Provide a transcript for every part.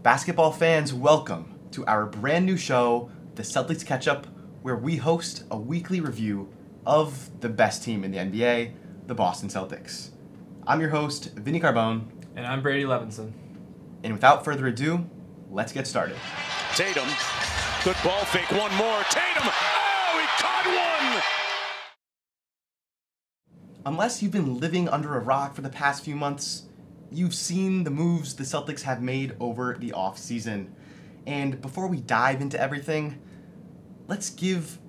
Basketball fans, welcome to our brand new show, the Celtics Catch Up, where we host a weekly review of the best team in the NBA, the Boston Celtics. I'm your host, Vinnie Carbone. And I'm Brady Levinson. And without further ado, let's get started. Tatum, good ball fake, one more. Tatum, oh, he caught one! Unless you've been living under a rock for the past few months, you've seen the moves the Celtics have made over the offseason. And before we dive into everything, let's give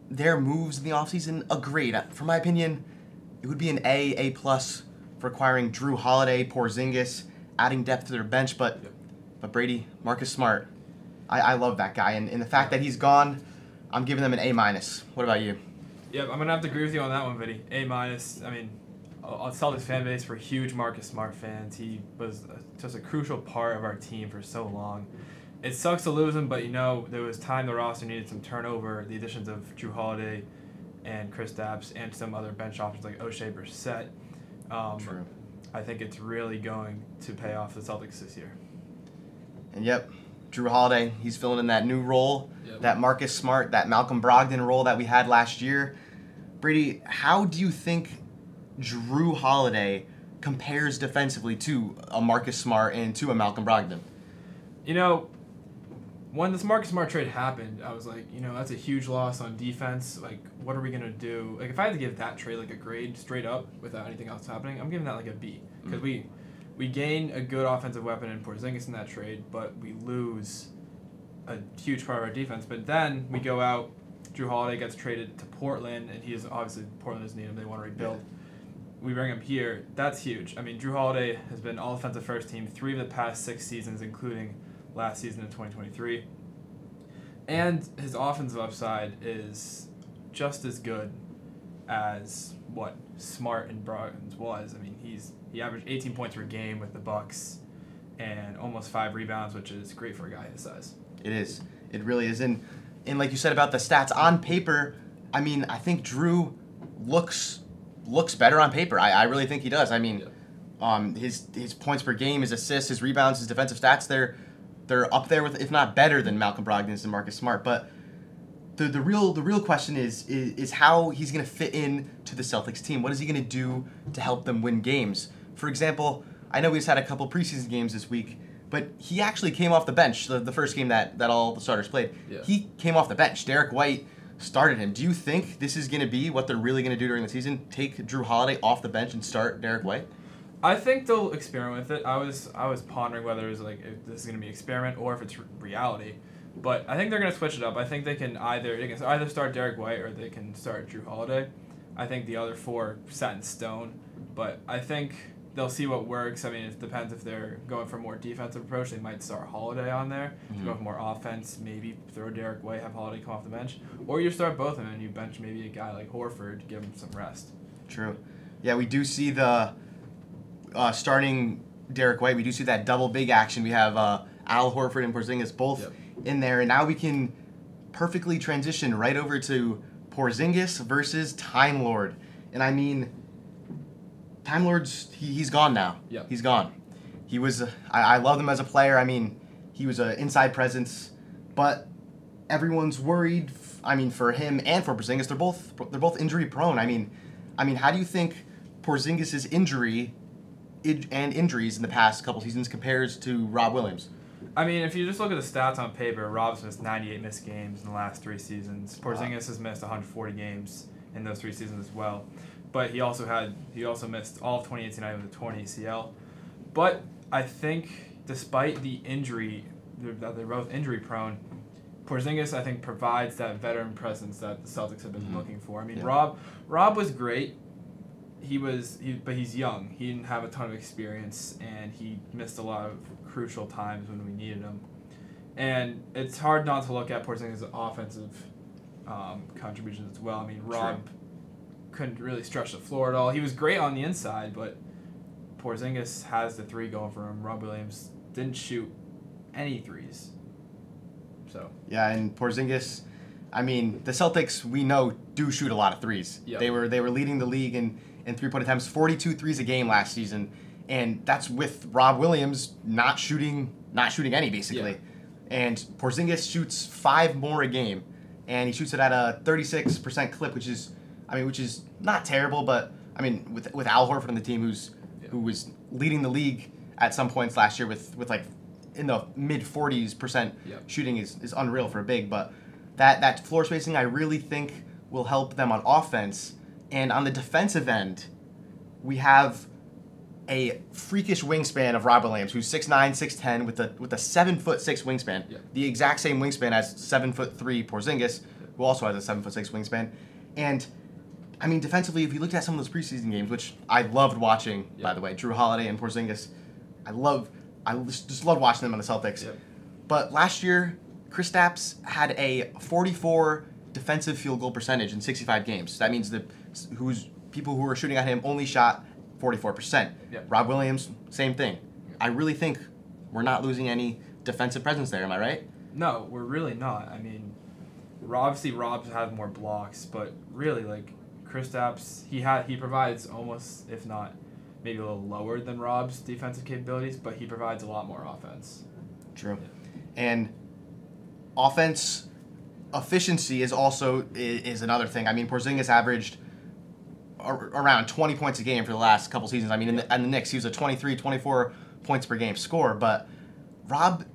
their moves in the offseason a grade. For my opinion, it would be an A+ for acquiring Drew Holiday, Porzingis, adding depth to their bench. But Brady, Marcus Smart, I love that guy. And the fact that he's gone, I'm giving them an A-. What about you? Yep, I'm going to have to agree with you on that one, Vinny. A-. I mean, on Celtics fan base, we're huge Marcus Smart fans. He was just a crucial part of our team for so long. It sucks to lose him, but there was time the roster needed some turnover. The additions of Drew Holiday and Kristaps and some other bench options like O'Shea Brissett. True. I think it's really going to pay off the Celtics this year. And yep, Drew Holiday, he's filling in that new role, that Marcus Smart, that Malcolm Brogdon role that we had last year. Brady, how do you think Drew Holiday compares defensively to a Marcus Smart and to a Malcolm Brogdon? When this Marcus Smart trade happened, I was like, that's a huge loss on defense. Like, what are we going to do? Like, if I had to give that trade like a grade straight up without anything else happening, I'm giving that like a B. Because we gain a good offensive weapon in Porzingis in that trade, but we lose a huge part of our defense. But then we go out, Drew Holiday gets traded to Portland, and Portland doesn't need him. They want to rebuild. We bring him here. That's huge. I mean, Drew Holiday has been all-defensive first team 3 of the past 6 seasons, including last season in 2023. And his offensive upside is just as good as what Smart and Brogdon's was. I mean, he averaged 18 points per game with the Bucks and almost 5 rebounds, which is great for a guy his size. It is. It really is. And like you said about the stats, on paper, I mean, I think Drew looks better on paper. I really think he does. I mean, his points per game, his assists, his rebounds, his defensive stats, they're up there with, if not better than Malcolm Brogdon's and Marcus Smart. But the real question is how he's going to fit in to the Celtics team. What is he going to do to help them win games? For example, I know he's had a couple preseason games this week, but he actually came off the bench the first game that all the starters played. Yeah. He came off the bench. Derek White started him. Do you think this is going to be what they're really going to do during the season? Take Drew Holiday off the bench and start Derek White? I think they'll experiment with it. I was pondering whether it was like if this is going to be an experiment or if it's reality. But I think they're going to switch it up. I think they can either start Derek White or they can start Drew Holiday. I think the other 4 set in stone. But I think they'll see what works. I mean, it depends if they're going for a more defensive approach. They might start Holiday on there. If you go for more offense, maybe throw Derek White, have Holiday come off the bench. Or you start both of them and you bench maybe a guy like Horford to give him some rest. True. Yeah, we do see the starting Derek White. We do see that double big action. We have Al Horford and Porzingis both in there. And now we can perfectly transition right over to Porzingis versus Time Lord. And I mean, Time Lord's he's gone now. Yep. He's gone. He was I loved him as a player. I mean, he was an inside presence, but everyone's worried. I mean, for him and for Porzingis, they're both injury prone. I mean, how do you think Porzingis' injuries in the past couple seasons compares to Rob Williams? I mean, if you just look at the stats on paper, Rob's missed 98 missed games in the last 3 seasons. Porzingis has missed 140 games in those 3 seasons as well. But he also missed all of 2018 with a torn ACL. But I think despite the injury, they're both injury prone, Porzingis I think provides that veteran presence that the Celtics have been looking for. I mean, Rob was great. But he's young. He didn't have a ton of experience, and he missed a lot of crucial times when we needed him. And it's hard not to look at Porzingis' offensive contributions as well. I mean, Rob couldn't really stretch the floor at all. He was great on the inside, but Porzingis has the 3 going for him. Rob Williams didn't shoot any threes. So yeah, and Porzingis, I mean, the Celtics we know do shoot a lot of threes. Yep. They were leading the league in 3-point attempts, 42 threes a game last season, and that's with Rob Williams not shooting not shooting any, basically. Yeah. And Porzingis shoots 5 more a game, and he shoots it at a 36% clip, which is not terrible, but I mean, with Al Horford on the team, who was leading the league at some points last year with like in the mid 40% shooting is unreal for a big. But that floor spacing I really think will help them on offense. And on the defensive end, we have a freakish wingspan of Rob Williams, who's 6'9", 6'10", with a 7'6" wingspan, the exact same wingspan as 7'3" Porzingis, who also has a 7'6" wingspan. And I mean, defensively, if you looked at some of those preseason games, which I loved watching, by the way, Drew Holiday and Porzingis, I just loved watching them on the Celtics. Yep. But last year, Kristaps had a 44 defensive field goal percentage in 65 games. That means people who were shooting at him only shot 44%. Yep. Rob Williams, same thing. I really think we're not losing any defensive presence there. Am I right? No, we're really not. I mean, obviously Rob's had more blocks, but really, like, Kristaps, he provides almost, if not maybe a little lower than Rob's defensive capabilities, but he provides a lot more offense. True. And offense efficiency is another thing. I mean, Porzingis averaged around 20 points a game for the last couple seasons. I mean, in the Knicks, he was a 23, 24 points per game scorer, but Rob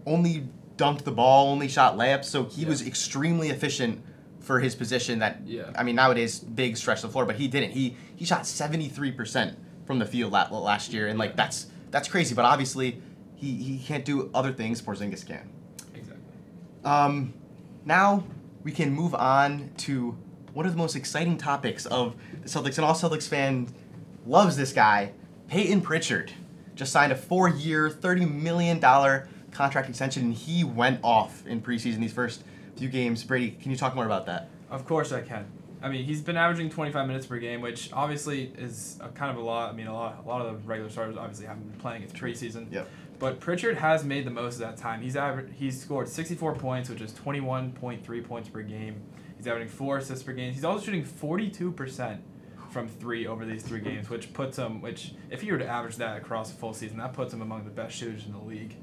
only dunked the ball, only shot layups, so he was extremely efficient for his position. I mean, nowadays, big stretch of the floor, but he didn't. He shot 73% from the field last year, and like that's crazy, but obviously he can't do other things Porzingis can. Exactly. Now we can move on to one of the most exciting topics of the Celtics, and all Celtics fan loves this guy. Peyton Pritchard just signed a 4-year, $30 million contract extension, and he went off in preseason these first few games. Brady, can you talk more about that? Of course I can. I mean, he's been averaging 25 minutes per game, which obviously is kind of a lot. I mean, a lot of the regular starters obviously haven't been playing. It's preseason. Yep. But Pritchard has made the most of that time. He's scored 64 points, which is 21.3 points per game. He's averaging 4 assists per game. He's also shooting 42% from 3 over these 3 games, which if he were to average that across a full season, that puts him among the best shooters in the league.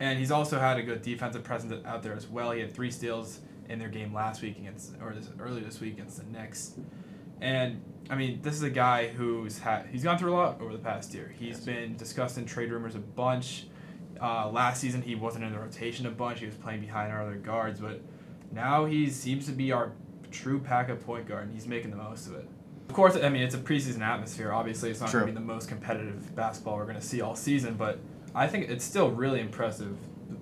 And he's also had a good defensive presence out there as well. He had 3 steals in their game earlier this week against the Knicks. And I mean, this is a guy he's gone through a lot over the past year. He's been discussed in trade rumors a bunch. Last season he wasn't in the rotation a bunch. He was playing behind our other guards, but now he seems to be our true backup point guard, and he's making the most of it. Of course, I mean, it's a preseason atmosphere. Obviously, it's not going to be the most competitive basketball we're going to see all season, but I think it's still really impressive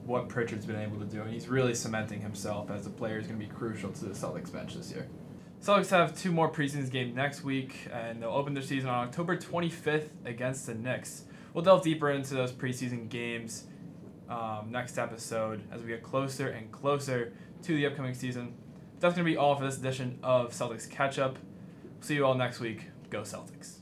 what Pritchard's been able to do, and he's really cementing himself as a player who's going to be crucial to the Celtics bench this year. Celtics have 2 more preseason games next week, and they'll open their season on October 25th against the Knicks. We'll delve deeper into those preseason games next episode as we get closer and closer to the upcoming season. That's going to be all for this edition of Celtics Catch Up. See you all next week. Go Celtics.